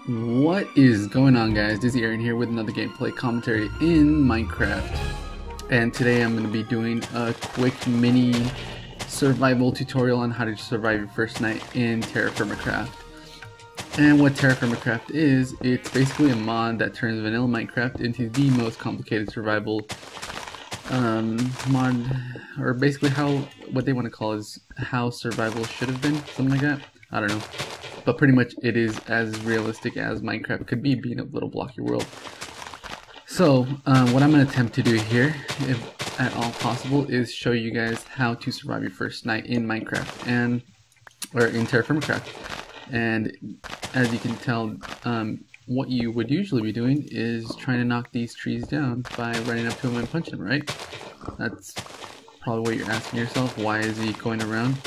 What is going on, guys? Dizzy Aaron here with another gameplay commentary in Minecraft, and today I'm going to be doing a quick mini survival tutorial on how to survive your first night in TerraFirmaCraft. And what TerraFirmaCraft is, it's basically a mod that turns vanilla Minecraft into the most complicated survival mod, or basically what they want to call is how survival should have been, something like that. I don't know. But pretty much it is as realistic as Minecraft could be, being a little blocky world. So what I'm going to attempt to do here, if at all possible, is show you guys how to survive your first night in Minecraft or in TerraFirmaCraft. And as you can tell, what you would usually be doing is trying to knock these trees down by running up to them and punching them, right? That's probably what you're asking yourself. Why is he going around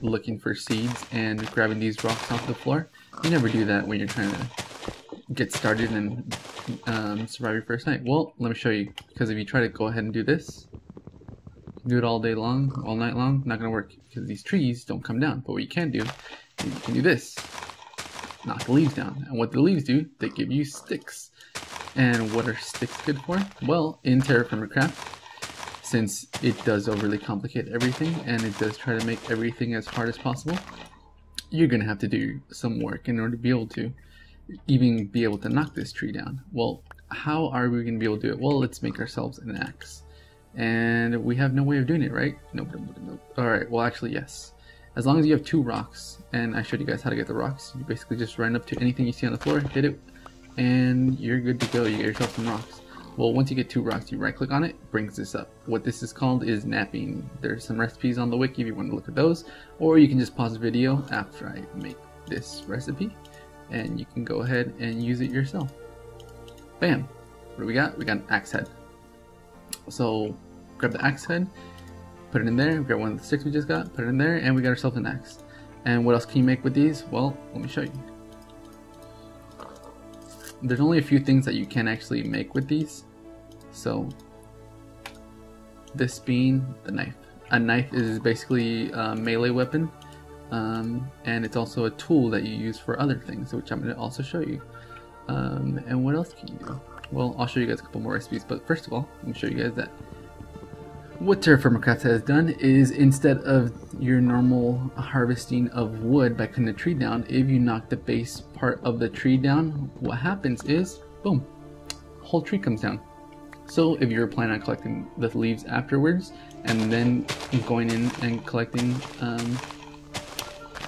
looking for seeds and grabbing these rocks off the floor? You never do that when you're trying to get started and survive your first night. Well, let me show you, because if you try to go ahead and do this, do it all day long, all night long, not gonna work, because these trees don't come down. But what you can do is you can do this, knock the leaves down, and what the leaves do, they give you sticks. And what are sticks good for? Well, in TerraFirmaCraft, since it does overly complicate everything and it does try to make everything as hard as possible, you're gonna have to do some work in order to be able to even be able to knock this tree down. Well, how are we gonna be able to do it? Well, let's make ourselves an axe, and we have no way of doing it, right? Nope. All right, well, actually, yes. As long as you have 2 rocks, and I showed you guys how to get the rocks, you basically just run up to anything you see on the floor, hit it, and you're good to go. You get yourself some rocks. Well, once you get 2 rocks, you right click on it, brings this up. What this is called is napping. There's some recipes on the wiki if you want to look at those, or you can just pause the video after I make this recipe, and you can go ahead and use it yourself. Bam! What do we got? We got an axe head. So grab the axe head, put it in there, grab one of the sticks we just got, put it in there, and we got ourselves an axe. And what else can you make with these? Well, let me show you. There's only a few things that you can actually make with these. So this being the knife. A knife is basically a melee weapon, and it's also a tool that you use for other things, which I'm going to also show you. And what else can you do? Well, I'll show you guys a couple more recipes, but first of all, let me show you guys that what TerraFirmaCraft has done is, instead of your normal harvesting of wood by cutting the tree down, if you knock the base part of the tree down, what happens is, boom, the whole tree comes down. So if you're planning on collecting the leaves afterwards, and then going in and collecting,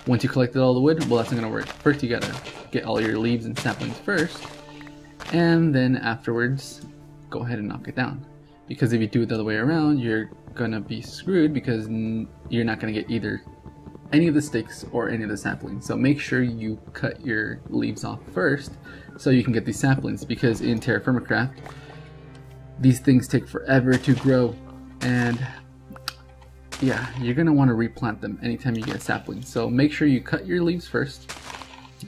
once you collected all the wood, well, that's not gonna work. First you gotta get all your leaves and saplings first, and then afterwards, go ahead and knock it down. Because if you do it the other way around, you're gonna be screwed, because you're not gonna get either any of the sticks or any of the saplings. So make sure you cut your leaves off first so you can get these saplings, because in TerraFirmaCraft, these things take forever to grow, and yeah, you're gonna want to replant them anytime you get saplings. So make sure you cut your leaves first,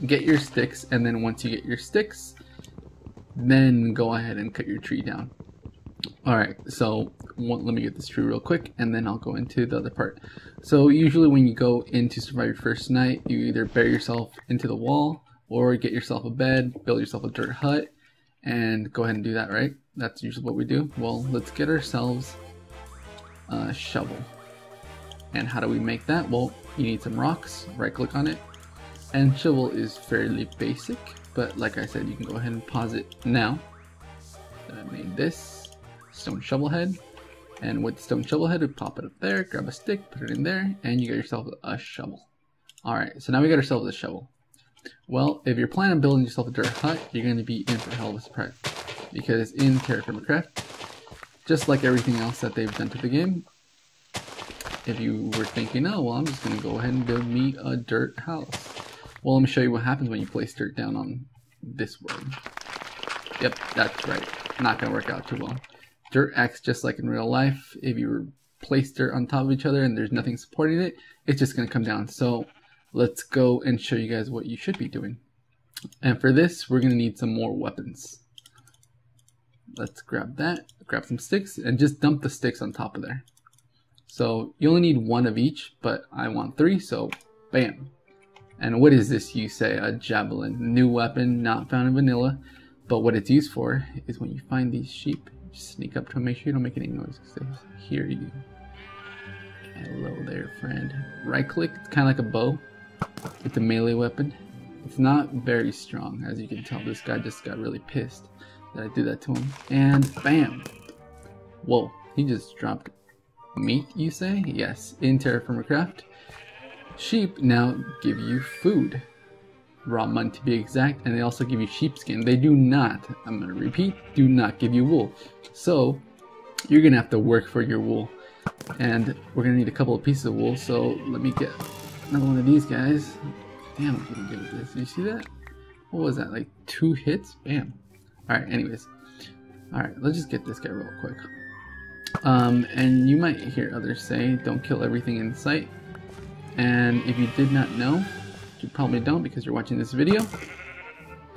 get your sticks, and then once you get your sticks, then go ahead and cut your tree down. Alright, so let me get this tree real quick, and then I'll go into the other part. So usually when you go in to survive your first night, you either bury yourself into the wall, or get yourself a bed, build yourself a dirt hut, and go ahead and do that, right? That's usually what we do. Well, let's get ourselves a shovel. And how do we make that? Well, you need some rocks, right click on it, and shovel is fairly basic, but like I said, you can go ahead and pause it now. I made this stone shovel head, and with the stone shovel head, we pop it up there, grab a stick, put it in there, and you get yourself a shovel. Alright, so now we got ourselves a shovel. Well, if you're planning on building yourself a dirt hut, you're going to be in for a hell of a surprise, because in TerraFirmaCraft, just like everything else that they've done to the game, if you were thinking, oh well, I'm just going to go ahead and build me a dirt house, well, let me show you what happens when you place dirt down on this world. Yep, that's right, not going to work out too well. Dirt acts just like in real life. If you place dirt on top of each other and there's nothing supporting it, it's just going to come down. So let's go and show you guys what you should be doing. And for this, we're going to need some more weapons. Let's grab that, grab some sticks, and just dump the sticks on top of there. So you only need 1 of each, but I want 3, so bam. And what is this, you say? A javelin. New weapon, not found in vanilla. But what it's used for is when you find these sheep, just sneak up to them, make sure you don't make any noise because they hear you. Hello there, friend. Right click, it's kind of like a bow. It's a melee weapon. It's not very strong, as you can tell. This guy just got really pissed that I did that to him. And bam! Whoa, he just dropped meat, you say? Yes, in TerraFirmaCraft. Sheep now give you food. Raw mud to be exact, and they also give you sheepskin. They do not, I'm going to repeat, do not give you wool. So, you're going to have to work for your wool. And we're going to need a couple of pieces of wool, so let me get another one of these guys. Damn, I'm pretty good at this. Did you see that? What was that, like 2 hits? Bam. Alright, anyways. Alright, let's just get this guy real quick. And you might hear others say, don't kill everything in sight. And if you did not know, you probably don't because you're watching this video,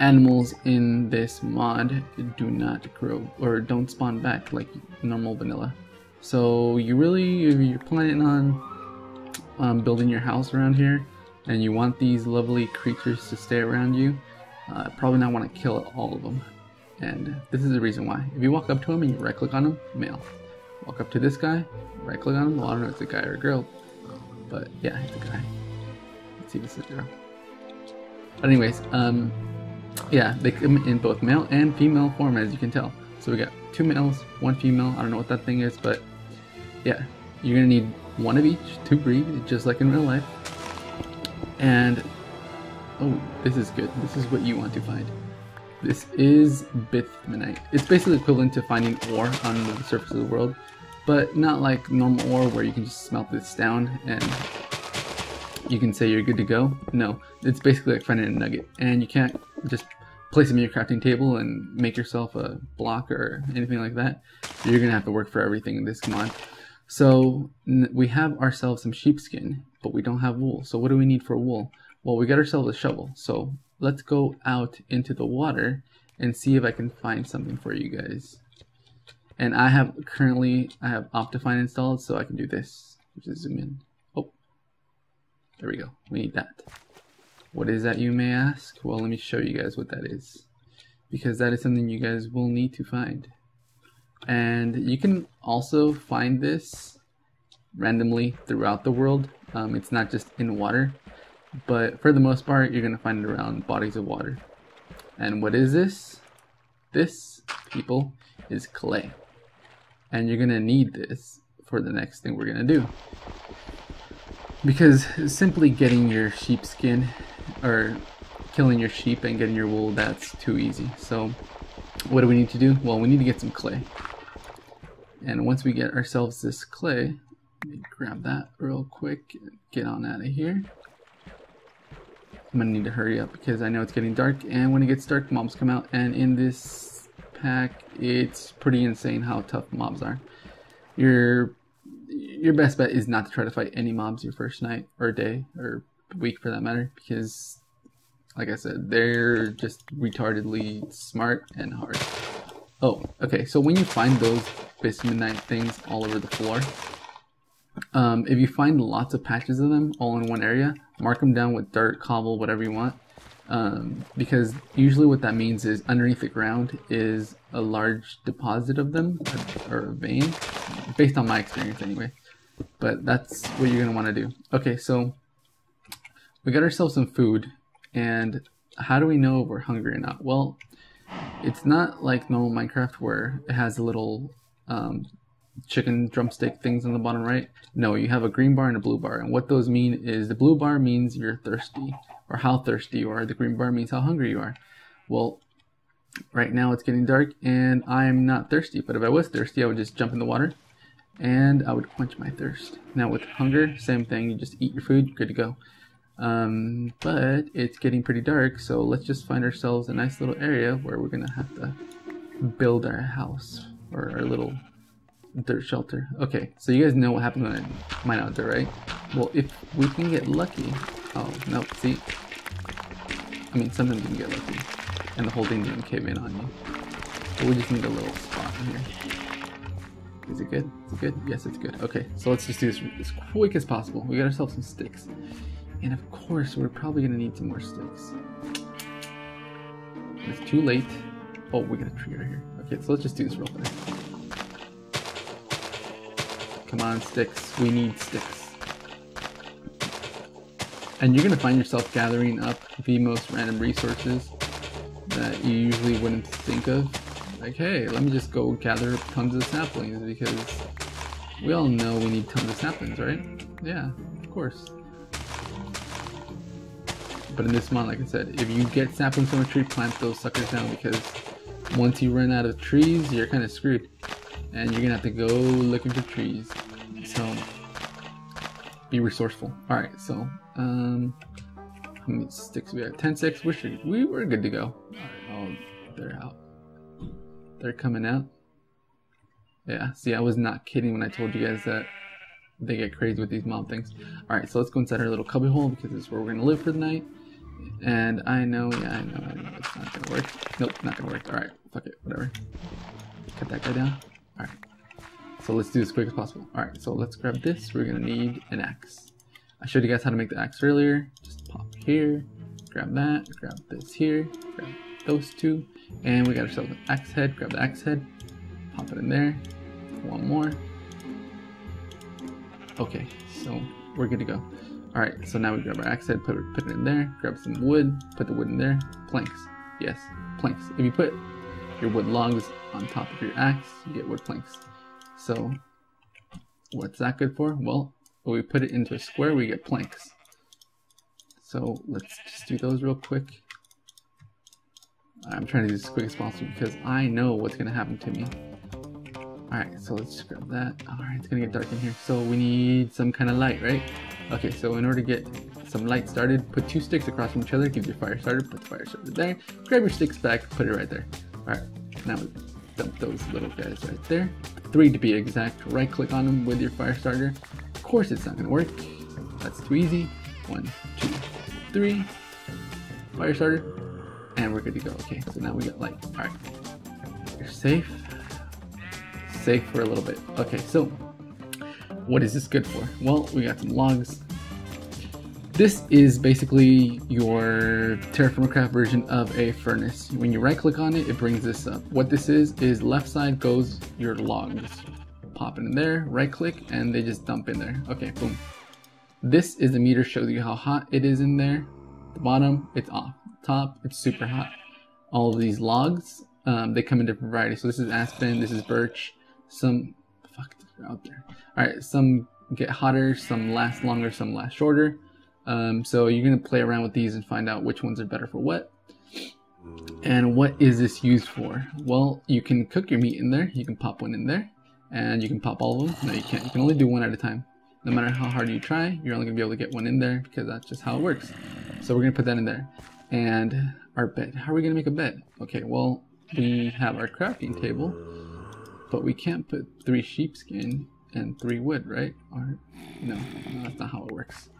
animals in this mod do not grow or don't spawn back like normal vanilla. So you really, if you're planning on building your house around here and you want these lovely creatures to stay around you, probably not want to kill all of them. And this is the reason why. If you walk up to him and you right click on him, male. Walk up to this guy, right click on him, well I don't know if it's a guy or a girl, but yeah, it's a guy. Let's see if it's a girl. But anyways, yeah, they come in both male and female form, as you can tell. So we got 2 males, 1 female. I don't know what that thing is, but yeah, you're gonna need 1 of each to breed, just like in real life. And oh, this is good. This is what you want to find. This is bitumenite. It's basically equivalent to finding ore on the surface of the world, but not like normal ore where you can just smelt this down and you can say you're good to go. No, it's basically like finding a nugget, and you can't just place them in your crafting table and make yourself a block or anything like that. You're gonna have to work for everything in this mod. So we have ourselves some sheepskin, but we don't have wool. So what do we need for wool? Well, we got ourselves a shovel. So let's go out into the water and see if I can find something for you guys. And I have Optifine installed, so I can do this. Just zoom in. Oh, there we go. We need that. What is that, you may ask? Well, let me show you guys what that is, because that is something you guys will need to find. And you can also find this randomly throughout the world. It's not just in water, but for the most part, you're going to find it around bodies of water. And what is this? This, people, is clay. And you're going to need this for the next thing we're going to do. Because simply getting your sheepskin or killing your sheep and getting your wool, that's too easy. So what do we need to do? Well, we need to get some clay. And once we get ourselves this clay, let me grab that real quick and get on out of here. I'm gonna need to hurry up because I know it's getting dark, and when it gets dark, mobs come out, and in this pack, it's pretty insane how tough mobs are. Your best bet is not to try to fight any mobs your first night or day or week for that matter, because like I said, they're just retardedly smart and hard. Oh, okay, so when you find those bitumenite things all over the floor, if you find lots of patches of them all in one area, mark them down with dirt, cobble, whatever you want, because usually what that means is underneath the ground is a large deposit of them, or a vein, based on my experience anyway. But that's what you're going to want to do. Okay, so we got ourselves some food, and how do we know if we're hungry or not? Well, it's not like normal Minecraft where it has a little chicken drumstick things on the bottom right. No, you have a green bar and a blue bar, and what those mean is the blue bar means you're thirsty, or how thirsty you are. The green bar means how hungry you are. Well, right now it's getting dark and I'm not thirsty, but if I was thirsty, I would just jump in the water and I would quench my thirst. Now with hunger, same thing, you just eat your food, you're good to go. But it's getting pretty dark, so let's just find ourselves a nice little area where we're gonna have to build our house, or our little dirt shelter. Okay, so you guys know what happens when I mine out dirt, right? Well, if we can get lucky, oh no, see, I mean sometimes you can get lucky and the whole thing doesn't cave in on you, but we just need a little spot in here. Is it good? Is it good? Yes, it's good. Okay, so let's just do this as quick as possible. We got ourselves some sticks. And of course, we're probably gonna need some more sticks. It's too late. Oh, we got a tree right here. Okay, so let's just do this real fast. Come on, sticks. We need sticks. And you're gonna find yourself gathering up the most random resources that you usually wouldn't think of. Like, hey, let me just go gather tons of saplings because we all know we need tons of saplings, right? Yeah, of course. But in this mod, like I said, if you get saplings from a tree, plant those suckers down, because once you run out of trees, you're kind of screwed. And you're gonna have to go looking for trees. So, be resourceful. Alright, so, how many sticks we have? 10 sticks, we were good to go. Alright, oh, they're out. They're coming out. Yeah, see, I was not kidding when I told you guys that they get crazy with these mob things. Alright, so let's go inside our little cubby hole, because this is where we're gonna live for the night. And I know, yeah, I know, it's not gonna work. Nope, not gonna work. Alright, fuck it, whatever. Cut that guy down. Alright. So let's do this as quick as possible. Alright, so let's grab this. We're gonna need an axe. I showed you guys how to make the axe earlier. Just pop here, grab that, grab this here, grab those two, and we got ourselves an axe head. Grab the axe head, pop it in there. One more. Okay, so we're good to go. Alright, so now we grab our axe head, put it in there, grab some wood, put the wood in there. Planks. Yes, planks. If you put your wood logs on top of your axe, you get wood planks. So, what's that good for? Well, when we put it into a square, we get planks. So, let's just do those real quick. I'm trying to do this as quick as possible because I know what's going to happen to me. Alright, so let's just grab that. Alright, it's gonna get dark in here. So we need some kind of light, right? Okay, so in order to get some light started, put 2 sticks across from each other, give your fire starter, put the fire starter there, grab your sticks back, put it right there. Alright, now we dump those little guys right there. 3 to be exact. Right click on them with your fire starter. Of course it's not gonna work. That's too easy. 1, 2, 3. Fire starter. And we're good to go. Okay, so now we got light. Alright. You're safe. Safe for a little bit. Okay, so what is this good for? Well, we got some logs. This is basically your TerraFirmaCraft version of a furnace. When you right click on it, it brings this up. What this is left side goes your logs. Pop it in there, right click, and they just dump in there. Okay, boom. This is the meter, shows you how hot it is in there. The bottom, it's off. Top, it's super hot. All of these logs, they come in different varieties. So this is aspen, this is birch. Some, fuck, they're out there. Alright, some get hotter, some last longer, some last shorter. So you're going to play around with these and find out which ones are better for what. And what is this used for? Well, you can cook your meat in there, you can pop one in there, and you can pop all of them. No, you can't. You can only do one at a time. No matter how hard you try, you're only going to be able to get one in there because that's just how it works. So we're going to put that in there. And our bed. How are we going to make a bed? Okay, well, we have our crafting table. But we can't put 3 sheepskin and 3 wood, right? Or no, that's not how it works.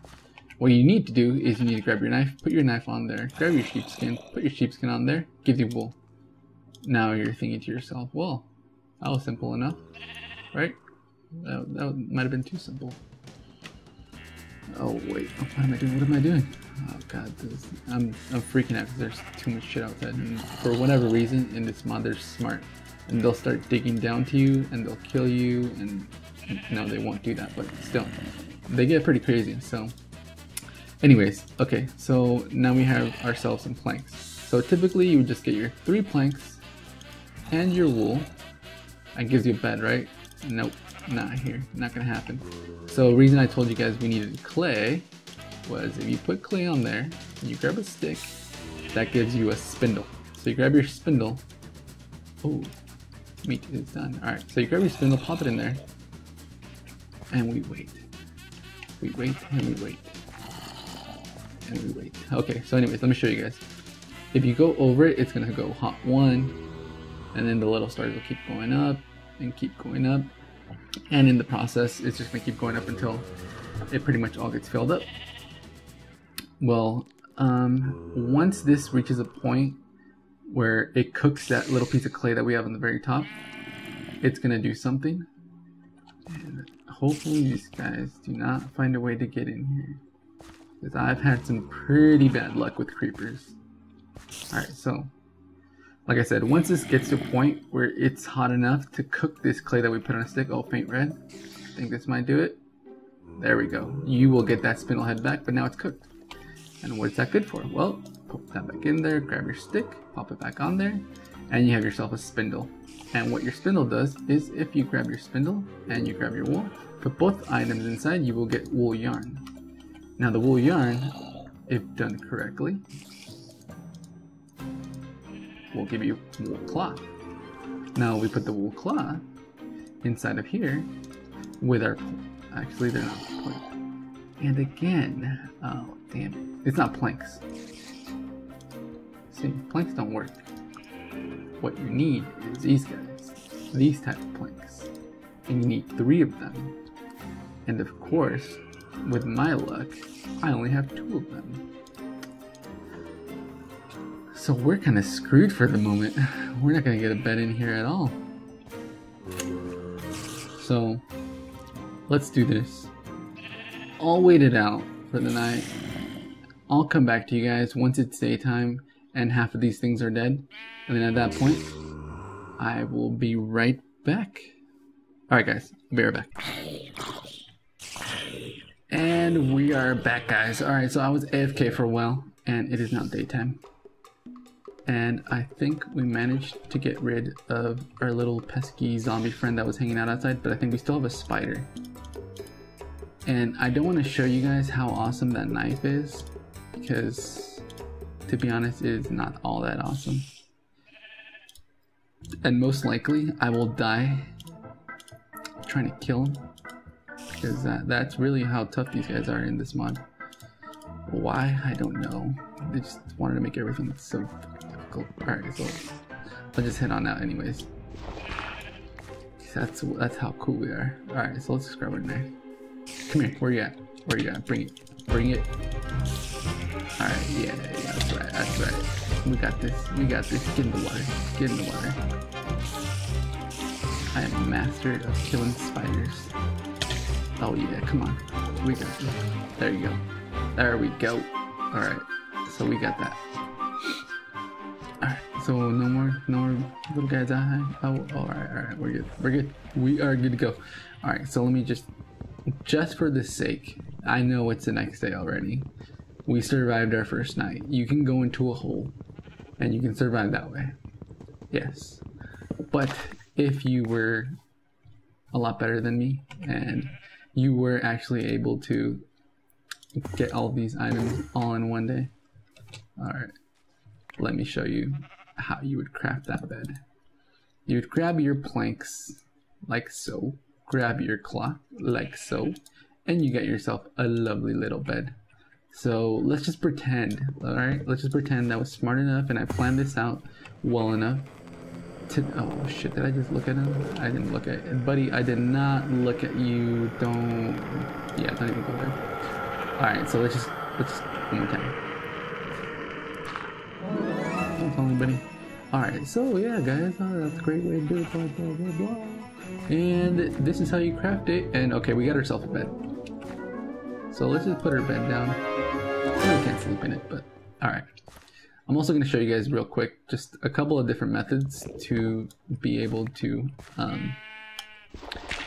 What you need to do is you need to grab your knife, put your knife on there, grab your sheepskin, put your sheepskin on there, gives you wool. Now you're thinking to yourself, well, that was simple enough, right? That might have been too simple. Oh wait, what am I doing? What am I doing? Oh god, I'm freaking out because there's too much shit outside. And for whatever reason, in this mod, they're smart. And they'll start digging down to you and they'll kill you, and no, they won't do that, but still they get pretty crazy. So anyways, okay, so now we have ourselves some planks. So typically you would just get your 3 planks and your wool. That gives you a bed, right? Nope, not here, not gonna happen. So the reason I told you guys we needed clay was if you put clay on there and you grab a stick, that gives you a spindle. So you grab your spindle. Oh, meat is done. Alright, so you grab your spindle, pop it in there, and we wait. We wait, and we wait. And we wait. Okay, so anyways, let me show you guys. If you go over it, it's going to go hot 1, and then the little stars will keep going up, and keep going up. And in the process, it's just going to keep going up until it pretty much all gets filled up. Well, once this reaches a point where it cooks that little piece of clay that we have on the very top, it's gonna do something, and hopefully these guys do not find a way to get in here. because I've had some pretty bad luck with creepers. Alright, so like I said, once this gets to a point where it's hot enough to cook this clay that we put on a stick, oh, faint red, I think this might do it. There we go. You will get that spindle head back, but now it's cooked. And what's that good for? Well, put that back in there, grab your stick, pop it back on there, and you have yourself a spindle. And what your spindle does is, if you grab your spindle and you grab your wool, put both items inside, you will get wool yarn. Now the wool yarn, if done correctly, will give you wool cloth. Now we put the wool cloth inside of here with our, actually they're not planks. And again, oh damn it, it's not planks. See, planks don't work. What you need is these guys, these type of planks. And you need 3 of them. And of course, with my luck, I only have 2 of them. So we're kind of screwed for the moment. We're not going to get a bed in here at all. So let's do this. I'll wait it out for the night. I'll come back to you guys once it's daytime and half of these things are dead. And then at that point, I will be right back. Alright guys, I'll be right back. And we are back, guys. Alright, so I was AFK for a while, and it is now daytime. And I think we managed to get rid of our little pesky zombie friend that was hanging out outside, but I think we still have a spider. And I don't want to show you guys how awesome that knife is, because to be honest, it is not all that awesome. And most likely, I will die trying to kill him, because that's really how tough these guys are in this mod. Why? I don't know. They just wanted to make everything so difficult. Alright, so I'll just head on out anyways. That's how cool we are. Alright, so let's just grab our knife. Come here, where you at? Where you at? Bring it. Bring it. Alright, yeah, that's right, that's right. We got this, we got this. Get in the water. Get in the water. I am a master of killing spiders. Oh yeah, come on. We got this. There you go. There we go. Alright, so we got that. Alright, so no more little guys out high. Oh, alright, we're good. We're good. We are good to go. Alright, so let me just for the sake, I know it's the next day already. We survived our first night. You can go into a hole and you can survive that way. Yes. But if you were a lot better than me and you were actually able to get all these items all in one day, alright, let me show you how you would craft that bed. You would grab your planks like so, grab your cloth like so, and you get yourself a lovely little bed. So let's just pretend, alright, let's just pretend I was smart enough and I planned this out well enough to, oh shit, did I just look at him? I didn't look at it. Buddy, I did not look at you. Don't, yeah, don't even go there. Alright, so let's just one more time. Don't tell anybody. Alright, so yeah guys, that's a great way to do it, blah blah blah blah. And this is how you craft it. And okay, we got ourselves a bed. So let's just put our bed down. We can't sleep in it, but alright. I'm also going to show you guys real quick just a couple of different methods to be able to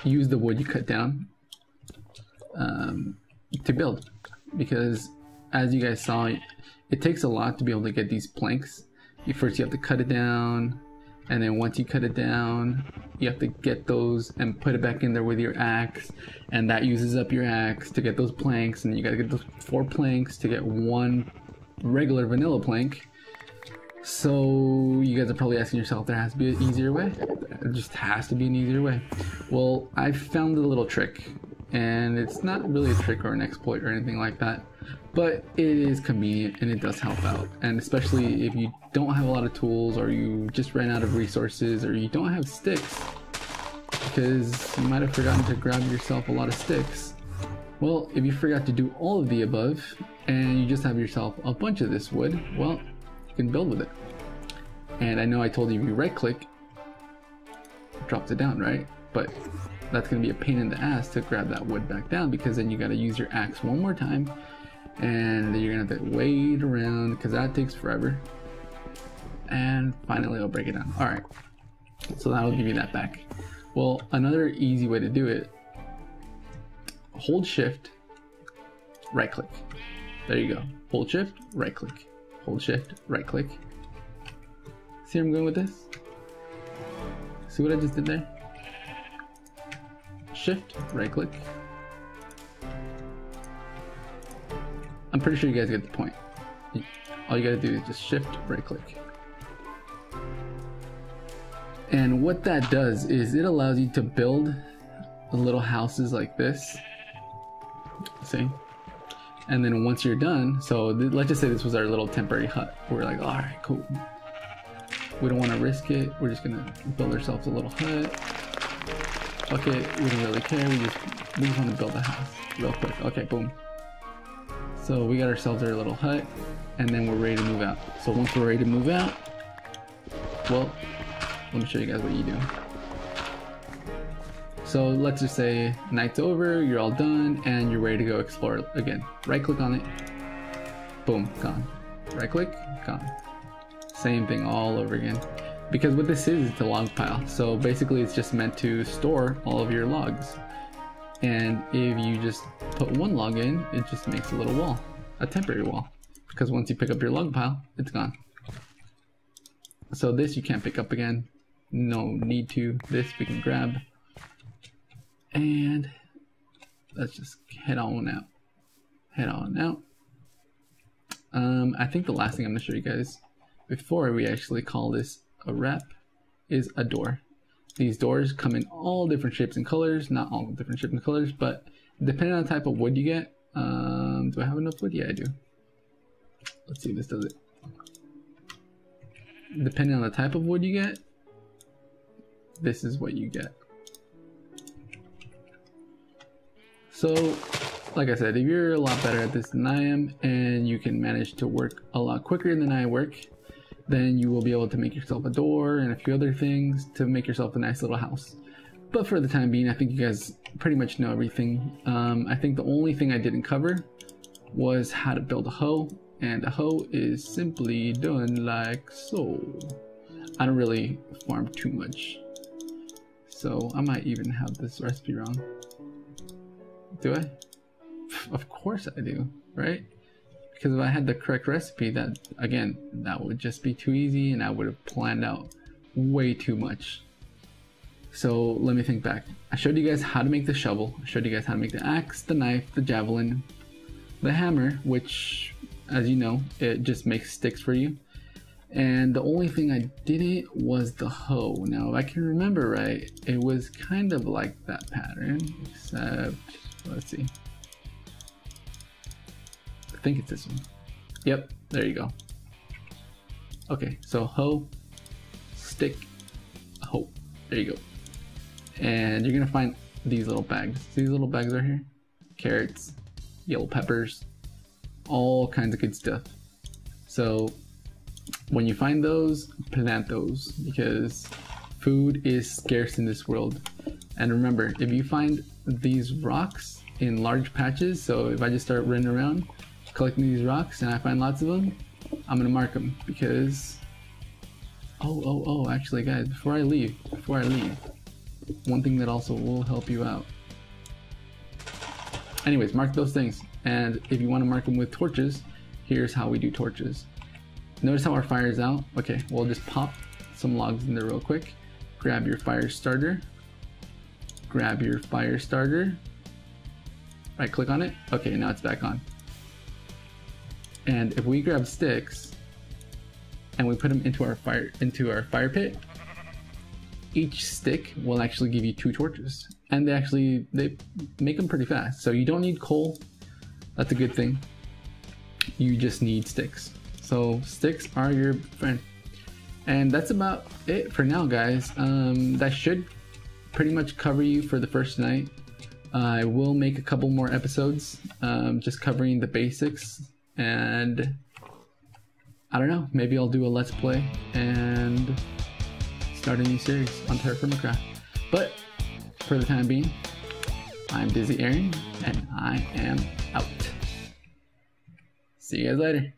use the wood you cut down to build. Because as you guys saw, it takes a lot to be able to get these planks. First you have to cut it down, and then once you cut it down, you have to get those and put it back in there with your axe, and that uses up your axe to get those planks, and you gotta get those 4 planks to get 1 regular vanilla plank. So you guys are probably asking yourself, there has to be an easier way? There just has to be an easier way. Well, I found a little trick, and it's not really a trick or an exploit or anything like that, but it is convenient and it does help out. And especially if you don't have a lot of tools, or you just ran out of resources, or you don't have sticks, because you might have forgotten to grab yourself a lot of sticks. Well, if you forgot to do all of the above and you just have yourself a bunch of this wood, well, you can build with it. And I know I told you if you right click, it drops it down, right? But that's going to be a pain in the ass to grab that wood back down, because then you got to use your axe one more time, and you're gonna have to wait around because that takes forever. And finally it'll break it down. All right, so that'll give you that back. Well, another easy way to do it, hold shift, right click. There you go. Hold shift, right click. Hold shift, right click. See where I'm going with this? See what I just did there? Shift, right click. I'm pretty sure you guys get the point. All you gotta do is just shift, right click. And what that does is it allows you to build little houses like this. See? And then once you're done, so let's just say this was our little temporary hut. We're like, all right, cool. We don't want to risk it. We're just gonna build ourselves a little hut. Fuck it, we don't really care. We just want to build a house real quick. Okay, boom. So we got ourselves our little hut, and then we're ready to move out. So once we're ready to move out, well, let me show you guys what you do. So let's just say night's over, you're all done, and you're ready to go explore again. Right click on it, boom, gone. Right click, gone. Same thing all over again. Because what this is, it's a log pile. So basically it's just meant to store all of your logs. And if you just put one log in, it just makes a little wall, a temporary wall. Because once you pick up your log pile, it's gone. So this you can't pick up again. No need to. This we can grab. And let's just head on out. Head on out. I think the last thing I'm gonna show you guys before we actually call this a wrap is a door. These doors come in all different shapes and colors. Not all different shapes and colors, but depending on the type of wood you get. Do I have enough wood? Yeah, I do. Let's see if this does it. Depending on the type of wood you get, this is what you get. So, like I said, if you're a lot better at this than I am, and you can manage to work a lot quicker than I work, then you will be able to make yourself a door and a few other things to make yourself a nice little house. But for the time being, I think you guys pretty much know everything. I think the only thing I didn't cover was how to build a hoe, and a hoe is simply done like so. I don't really farm too much, so I might even have this recipe wrong. Do I? Of course I do, right? Because if I had the correct recipe, that again, that would just be too easy and I would have planned out way too much. So let me think back. I showed you guys how to make the shovel. I showed you guys how to make the axe, the knife, the javelin, the hammer, which, as you know, it just makes sticks for you. And the only thing I didn't was the hoe. Now, if I can remember right, it was kind of like that pattern, except, let's see. I think it's this one. Yep, there you go. Okay, so hoe, stick, hoe. There you go. And you're gonna find these little bags. See these little bags right here? Carrots, yellow peppers, all kinds of good stuff. So when you find those, plant those, because food is scarce in this world. And remember, if you find these rocks in large patches, so if I just start running around collecting these rocks and I find lots of them, I'm gonna mark them because actually guys, before I leave, one thing that also will help you out. Anyways, mark those things, and if you want to mark them with torches, here's how we do torches. Notice how our fire is out? Okay, we'll just pop some logs in there real quick. Grab your fire starter. Grab your fire starter. Right click on it. Okay, now it's back on. And if we grab sticks and we put them into our fire pit, each stick will actually give you 2 torches. And they make them pretty fast. So you don't need coal. That's a good thing. You just need sticks. So sticks are your friend. And that's about it for now, guys. That should pretty much cover you for the first night. I will make a couple more episodes, just covering the basics, and I don't know, maybe I'll do a let's play and start a new series on TerraFirmaCraft. But for the time being, I'm Dizzy Aaron, and I am out. See you guys later.